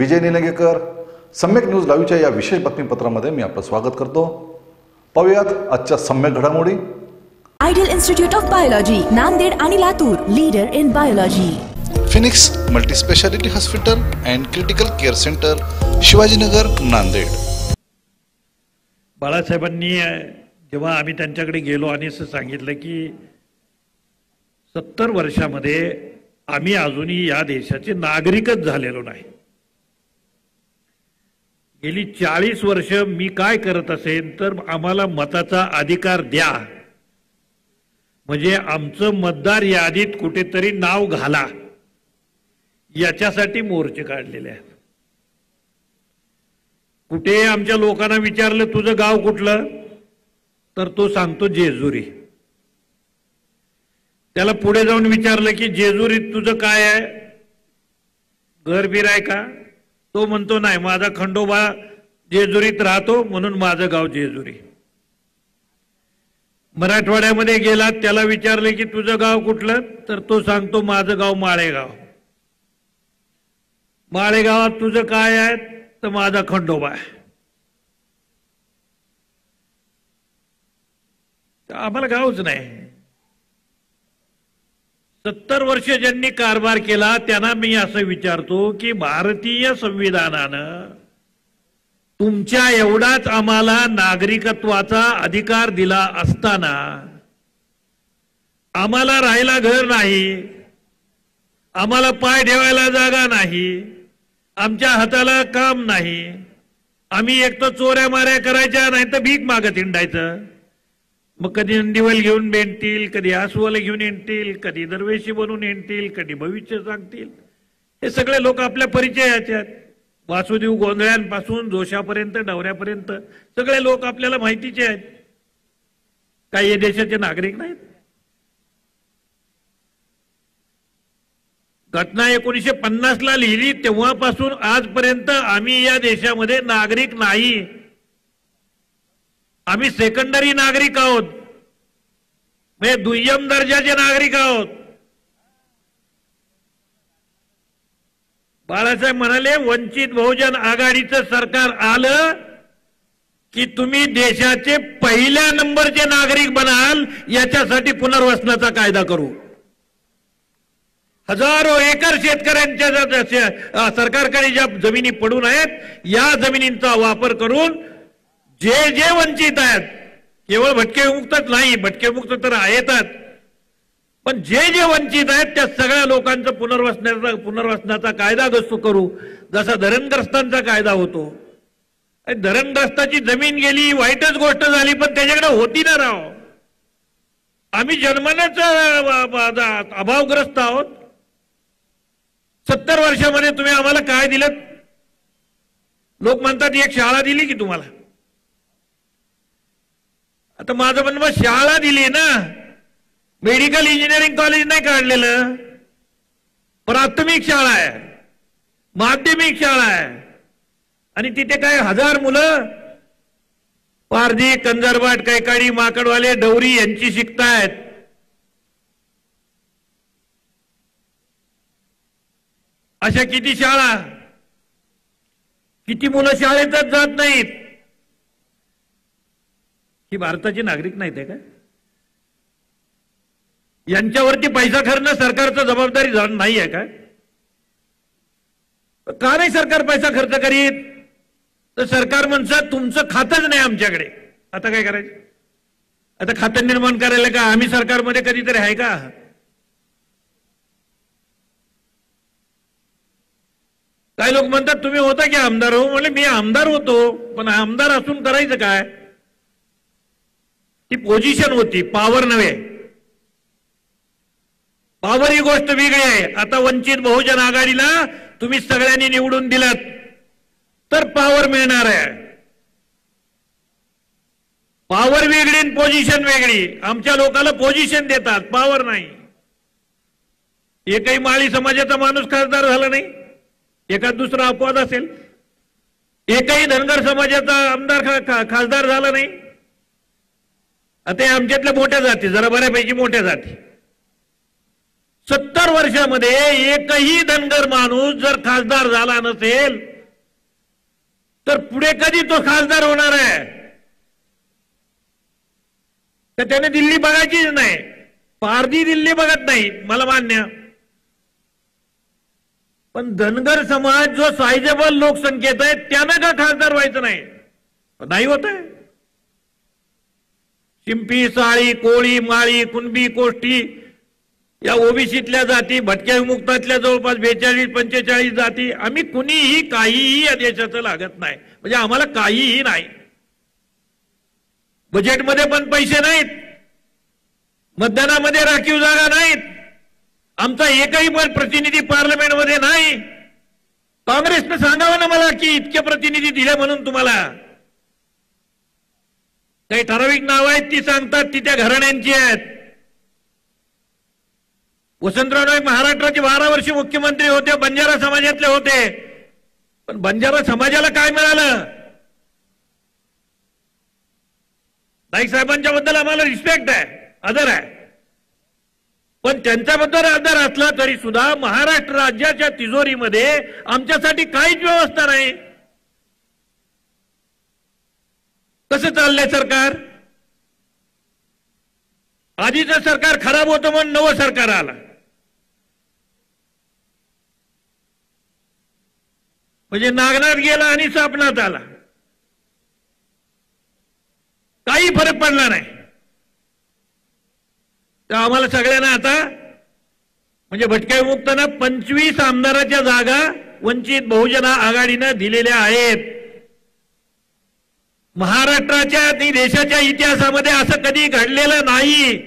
विजय निलंगेकर. सम्यक न्यूज लाईव्हच्या या विशेष बातमीपत्रामध्ये मी आपलं स्वागत करतो. पाहूयात आजच्या सम्यक घडामोडी. Ideal institute of biology, Nanded आणि Latur, leader in biology. Phoenix multi speciality hospital and critical care centre, Shivajinagar, Nanded. बाळासाहेबांनी जेव्हा आम्ही त्यांच्याकडे गेलो आणि असं सांगितलं की 70 वर्षामध्ये आम्ही अजूनही या देशाचे नागरिकच झालेलो नाही. गेली 40 वर्ष मी काय करत असेन तर आम्हाला मताचा अधिकार द्या, म्हणजे आमचं मतदार यादीत कुठेतरी नाव घाला, याच्यासाठी मोर्चे काढलेले आहेत. कुठे आमच्या लोकांना विचारलं तुझं गाव कुठलं, तर तो सांगतो जेजुरी. त्याला पुढे जाऊन विचारलं की जेजुरीत तुझं काय आहे, घर बीर आहे का, तो म्हणतो नाही, माझा खंडोबा जेजुरीत राहतो म्हणून माझं गाव जेजुरी. मराठवाड्यामध्ये गेला, त्याला विचारले की तुझं गाव कुठलं, तर तो सांगतो माझं गाव माळेगाव. माळेगावात तुझं काय आहे, तर माझा खंडोबा आहे. आम्हाला गावच नाही. 70 वर्ष ज्यांनी कारभार केला त्यांना मी असं विचारतो की भारतीय संविधानानं तुमच्या एवढाच आम्हाला नागरिकत्वाचा अधिकार दिला असताना आम्हाला राहायला घर नाही, आम्हाला पाय ठेवायला जागा नाही, आमच्या हाताला काम नाही, आम्ही एक तर चोऱ्या माऱ्या करायच्या, नाही तर भीक मागत हिंडायचं. मग कधी नंदीवल घेऊन बेंडतील, कधी आसवल घेऊन येतील, कधी दरवेशी बनून येतील, कधी भविष्य सांगतील. हे सगळे लोक आपल्या परिचयाचे आहेत. वासुदेव गोंधळ्यांपासून जोशापर्यंत, नवऱ्यापर्यंत सगळे लोक आपल्याला माहितीचे आहेत. काही या देशाचे नागरिक नाहीत. घटना 1950 ला लिहिली तेव्हापासून आजपर्यंत आम्ही या देशामध्ये नागरिक नाही. आम्ही सेकंडरी नागरिक आहोत, म्हणजे दुय्यम दर्जाचे नागरिक आहोत. बाळासाहेब म्हणाले वंचित बहुजन आघाडीचं सरकार आलं की तुम्ही देशाचे पहिल्या नंबरचे नागरिक बनाल, याच्यासाठी पुनर्वसनाचा कायदा करू. हजारो एकर शेतकऱ्यांच्या सरकारकडे ज्या जमिनी पडून आहेत, या जमिनींचा वापर करून जे जे वंचित आहेत, केवळ भटके विमुक्तच नाही, भटके विमुक्त तर आहेतच, पण जे जे वंचित आहेत त्या सगळ्या लोकांचं पुनर्वसनाचा कायदा करू. जसा धरणग्रस्तांचा कायदा होतो. धरणग्रस्ताची जमीन गेली, वाईटच गोष्ट झाली, पण त्याच्याकडे होती ना राव. आम्ही जन्मानेच अभावग्रस्त आहोत. 70 वर्षामध्ये तुम्ही आम्हाला काय दिलं? लोक म्हणतात एक शाळा दिली की तुम्हाला. आता माझं म्हणणं, शाळा दिली ना, मेडिकल इंजिनिअरिंग कॉलेज नाही काढलेलं. प्राथमिक शाळा आहे, माध्यमिक शाळा आहे, आणि तिथे काय 1000 मुलं पारधी, कंजरबाट, कैकाडी, माकडवाले, डवरी यांची शिकतायत. अशा किती शाळा, किती मुलं शाळेतच जात नाहीत. ही भारताचे नागरिक नाहीत आहे का? यांच्यावरती पैसा खर्च सरकारचं जबाबदारी नाही आहे का? का नाही सरकार पैसा खर्च करीत? तर सरकार म्हणतं तुमचं खातच नाही आमच्याकडे. आता काय करायचं? आता खातं निर्माण करायला का आम्ही सरकारमध्ये कधीतरी आहे का? काही लोक म्हणतात तुम्ही होता की आमदार हो. म्हणजे मी आमदार होतो, पण आमदार असून करायचं काय? ती पोझिशन होती, पॉवर नव्हे. पॉवर ही गोष्ट वेगळी आहे. आता वंचित बहुजन आघाडीला तुम्ही सगळ्यांनी निवडून दिलात तर पॉवर मिळणार आहे. पॉवर वेगळी आणि पोझिशन वेगळी. आमच्या लोकांना पोझिशन देतात, पॉवर नाही. एकही माळी समाजाचा माणूस खासदार झाला नाही. एखाद दुसरा अपवाद असेल. एकही धनगर समाजाचा आमदार खासदार झाला नाही. आता आमच्यातल्या मोठ्या जाती, जरा बऱ्यापैकी मोठ्या जाती. 70 वर्षामध्ये एकही धनगर माणूस जर खासदार झाला नसेल तर पुढे कधी तो खासदार होणार आहे? तर त्याने दिल्ली बघायचीच नाही, पारधी दिल्ली बघत नाही, मला मान्य. पण धनगर समाज जो सायझेबल लोकसंख्येत आहे त्यानं का खासदार व्हायचं नाही? नाही होत आहे. शिंपी, साळी, कोळी, माळी, कुणबी, कोष्टी या ओबीसीतल्या जाती, भटक्या विमुक्तातल्या जवळपास 42-45 जाती, आम्ही कुणीही काहीही या देशाचं लागत नाही. म्हणजे आम्हाला काहीही नाही. बजेटमध्ये पण पैसे नाहीत, मतदानामध्ये राखीव जागा नाहीत, आमचा एकही पण प्रतिनिधी पार्लमेंटमध्ये नाही. काँग्रेसनं सांगावं ना मला की इतके प्रतिनिधी दिले म्हणून तुम्हाला. काही ठराविक नावं आहेत ती सांगतात, ती त्या घराण्यांची आहेत. वसंतराव नाईक महाराष्ट्राचे 12 वर्ष मुख्यमंत्री होते, बंजारा समाजातले होते. पण बंजारा समाजाला काय मिळालं? नाईक साहेबांच्या बद्दल आम्हाला रिस्पेक्ट आहे, आदर आहे. पण त्यांच्याबद्दल आदर असला तरी सुद्धा महाराष्ट्र राज्याच्या तिजोरीमध्ये आमच्यासाठी काहीच व्यवस्था नाही. कसं चाललंय सरकार? आधीचं सरकार खराब होतं म्हणून नवं सरकार आलं. म्हणजे नागनाथ गेला आणि सापनात आला, काही फरक पडला नाही. तर आम्हाला सगळ्यांना आता म्हणजे भटक्या विमुक्तांना 25 आमदाराच्या जागा वंचित बहुजन आघाडीनं दिलेल्या आहेत. महाराष्ट्राच्या आणि देशाच्या इतिहासामध्ये असं कधी घडलेलं नाही.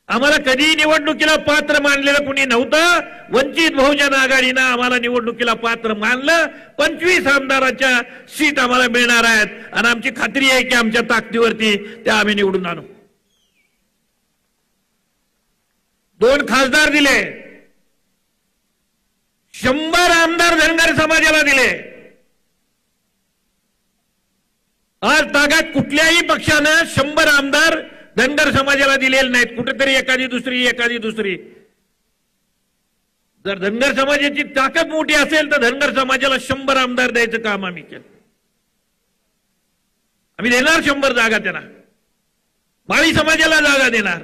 आम्हाला कधी निवडणुकीला पात्र मानलेलं कुणी नव्हतं. वंचित बहुजन आघाडीनं आम्हाला निवडणुकीला पात्र मानलं. 25 आमदाराच्या सीट आम्हाला मिळणार आहेत आणि आमची खात्री आहे की आमच्या ताकदीवरती त्या आम्ही निवडून आणू. 2 खासदार दिले, 100 आमदार धनगर समाजाला दिले. आज तागात कुठल्याही पक्षानं 100 आमदार धनगर समाजाला दिलेले नाहीत. कुठेतरी एखादी दुसरी. जर धनगर समाजाची ताकद मोठी असेल तर धनगर समाजाला 100 आमदार द्यायचं काम आम्ही केलं. आम्ही देणार 100 जागा त्यांना. माळी समाजाला जागा देणार.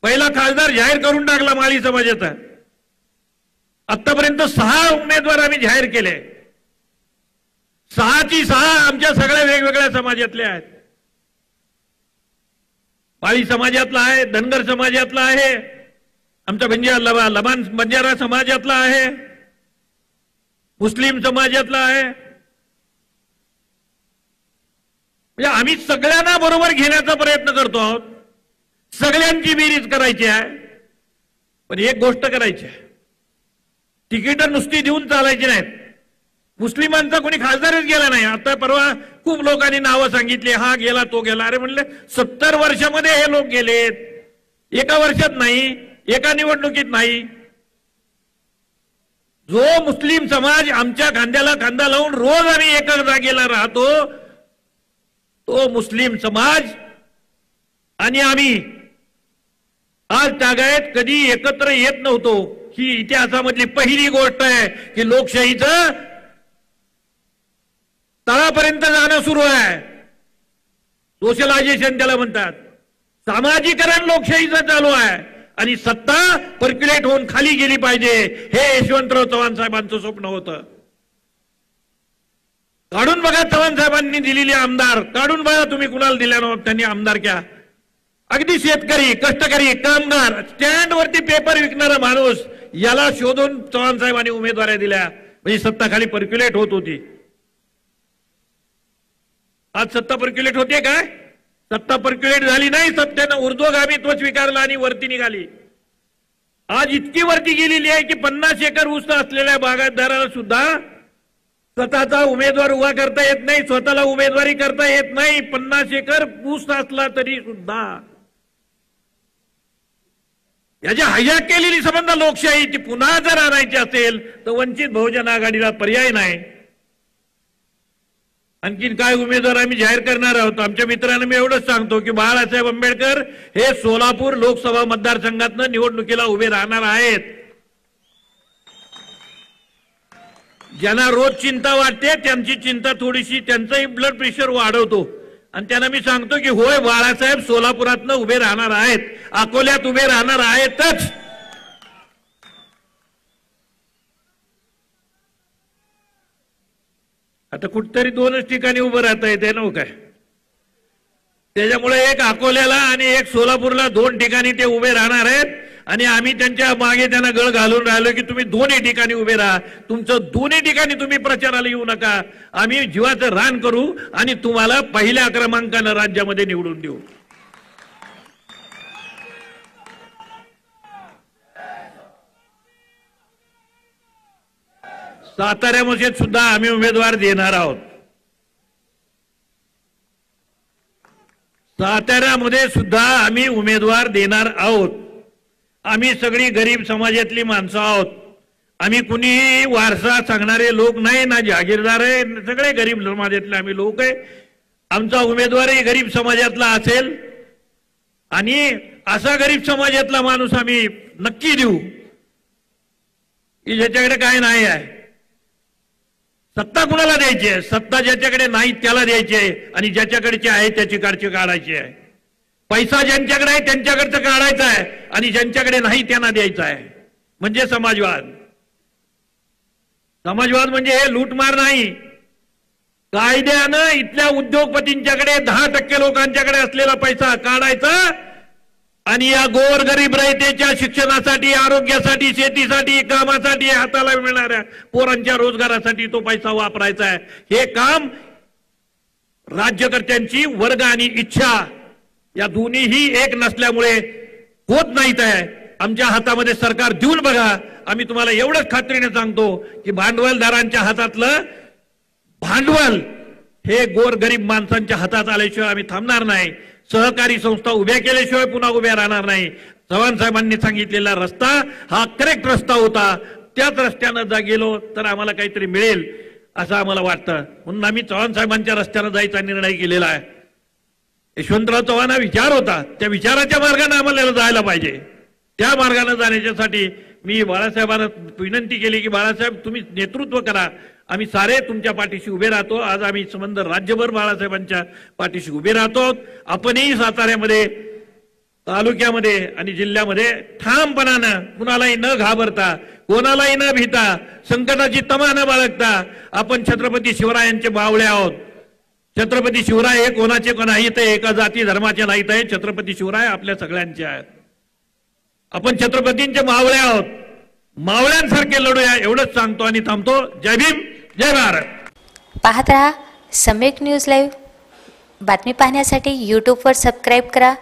पहिला खासदार जाहीर करून टाकला माळी समाजाचा. आतापर्यंत 6 उमेदवार आम्ही जाहीर केले. 6ची 6 आमच्या सगळ्या वेगवेगळ्या समाजातल्या आहेत. माळी समाजातला आहे, धनगर समाजातला आहे, आमचा लबान बंजारा समाजातला आहे, मुस्लिम समाजातला आहे. म्हणजे आम्ही सगळ्यांना बरोबर घेण्याचा प्रयत्न करतो आहोत. सगळ्यांची बेरीज करायची आहे. पण एक गोष्ट करायची आहे, तिकीट नुसती देऊन चालायची नाहीत. मुस्लिमांचा कोणी खासदारच गेला नाही. आता परवा खूप लोकांनी नावं सांगितली, हा गेला तो गेला. अरे म्हणले 70 वर्षामध्ये हे लोक गेलेत, एका वर्षात नाही, एका निवडणुकीत नाही. जो मुस्लिम समाज आमच्या खांद्याला खांदा लावून रोज आम्ही एका जागेला राहतो, तो मुस्लिम समाज आणि आम्ही आज तागायत कधी एकत्र येत नव्हतो. ही इतिहासामधली पहिली गोष्ट आहे की लोकशाहीचं तळापर्यंत जाणं सुरू आहे. सोशलायझेशन त्याला म्हणतात. सामाजिकरण लोकशाहीचं चालू आहे आणि सत्ता पर्क्युलेट होऊन खाली गेली पाहिजे, हे यशवंतराव चव्हाण साहेबांचं स्वप्न होतं. काढून बघा चव्हाण साहेबांनी दिलेले आमदार, काढून बघा तुम्ही कुणाला दिल्या नव्हत्या त्यांनी आमदारक्या. अगदी शेतकरी, कष्टकरी, कामगार, स्टँड वरती पेपर विकणारा माणूस याला शोधून चव्हाण साहेबांनी उमेदवाऱ्या दिल्या. म्हणजे सत्ता खाली पर्क्युलेट होत होती. आज सत्ता पर्क्युलेट होते काय? सत्ता पर्क्युलेट झाली नाही. सत्तेनं ऊर्ध्वगामित्व स्वीकारलं आणि वरती निघाली. आज इतकी वरती गेलेली आहे की 50 एकर ऊस असलेल्या बागायतदाराला सुद्धा स्वतःचा उमेदवार उभा करता येत नाही, स्वतःला उमेदवारी करता येत नाही. 50 एकर ऊस असला तरी सुद्धा. याची हायजॅक केलेली संबंध लोकशाहीची पुन्हा जर आणायची असेल तर वंचित बहुजन आघाडीला पर्याय नाही. आणखीन काय उमेदवार आम्ही जाहीर करणार आहोत. आमच्या मित्रांना मी एवढंच सांगतो की बाळासाहेब आंबेडकर हे सोलापूर लोकसभा मतदारसंघातनं निवडणुकीला उभे राहणार आहेत. ज्यांना रोज चिंता वाटते त्यांची चिंता थोडीशी, त्यांचंही ब्लड प्रेशर वाढवतो. आणि त्यांना मी सांगतो की होय, बाळासाहेब सोलापुरातनं उभे राहणार आहेत, अकोल्यात उभे राहणार आहेतच. आता कुठतरी 2च ठिकाणी उभं राहता येते ना काय. त्याच्यामुळे एक अकोल्याला आणि एक सोलापूरला 2 ठिकाणी ते उभे राहणार आहेत. आणि आम्ही त्यांच्या मागे त्यांना गळ घालून राहिलो की तुम्ही 2ही ठिकाणी उभे राहा, तुमचं 2ही ठिकाणी तुम्ही प्रचाराला येऊ नका, आम्ही जीवाचं रान करू आणि तुम्हाला पहिल्या क्रमांकानं राज्यामध्ये निवडून देऊ. साताऱ्यामध्ये सुद्धा आम्ही उमेदवार देणार आहोत. साताऱ्यामध्ये सुद्धा आम्ही उमेदवार देणार आहोत. आम्ही सगळी गरीब समाजातली माणसं आहोत. आम्ही कुणीही वारसा सांगणारे लोक नाही, ना जागीरदार आहे, सगळे गरीब समाजातले आम्ही लोक आहे. आमचा उमेदवारही गरीब समाजातला असेल आणि असा गरीब समाजातला माणूस आम्ही नक्की देऊ की ज्याच्याकडे काय नाही आहे. सत्ता कुणाला द्यायची आहे? सत्ता ज्याच्याकडे नाही त्याला द्यायची आहे आणि ज्याच्याकडचे आहे त्याची काळजी काढायची आहे. पैसा ज्यांच्याकडे आहे त्यांच्याकडचं काढायचा आहे आणि ज्यांच्याकडे नाही त्यांना द्यायचा आहे. म्हणजे समाजवाद. समाजवाद म्हणजे हे लूटमार नाही. कायद्यानं इथल्या उद्योगपतींच्याकडे 10% लोकांच्याकडे असलेला पैसा काढायचा आणि या गोरगरीब रयतेच्या शिक्षणासाठी, आरोग्यासाठी, शेतीसाठी, कामासाठी, हाताला मिळणाऱ्या पोरांच्या रोजगारासाठी तो पैसा वापरायचा आहे. हे काम राज्यकर्त्यांची वर्ग आणि इच्छा या दोन्हीही एक नसल्यामुळे होत नाहीत आहे. आमच्या हातामध्ये सरकार देऊन बघा. आम्ही तुम्हाला एवढंच खात्रीने सांगतो की भांडवलदारांच्या हातातलं भांडवल हे गोरगरीब माणसांच्या हातात आल्याशिवाय आम्ही थांबणार नाही. सहकारी संस्था उभ्या केल्याशिवाय पुन्हा उभ्या राहणार नाही. चव्हाण साहेबांनी सांगितलेला रस्ता हा करेक्ट रस्ता होता. त्याच रस्त्यानं जा गेलो तर आम्हाला काहीतरी मिळेल असं आम्हाला वाटतं. म्हणून आम्ही चव्हाण साहेबांच्या रस्त्यानं जायचा निर्णय केलेला आहे. यशवंतराव चव्हाण हा विचार होता, त्या विचाराच्या मार्गाने आम्हाला जायला पाहिजे. त्या मार्गाने जाण्यासाठी मी बाळासाहेबांना विनंती केली की बाळासाहेब तुम्ही नेतृत्व करा, आम्ही सारे तुमच्या पाठीशी उभे राहतो. आज आम्ही संबंध राज्यभर बाळासाहेबांच्या पाठीशी उभे राहतो. आपणही साताऱ्यामध्ये, तालुक्यामध्ये आणि जिल्ह्यामध्ये ठामपणानं कुणालाही न घाबरता, कोणालाही न भीता, संकटाची तमा न बाळगता आपण छत्रपती शिवरायांचे बावळे आहोत. छत्रपती शिवराय हे कोणाचे कोणाही ते एका जाती धर्माचे नाहीत आहे. छत्रपती शिवराय आपल्या सगळ्यांचे आहेत. आपण छत्रपतींचे मावळे आहोत. मावळ्यांसारखे लढूया एवढंच सांगतो आणि थांबतो. जय भीम, जय भारत. पाहत रहा सम्यक न्यूज लाईव्ह. बातमी पाहण्यासाठी यूट्यूबवर सबस्क्राईब करा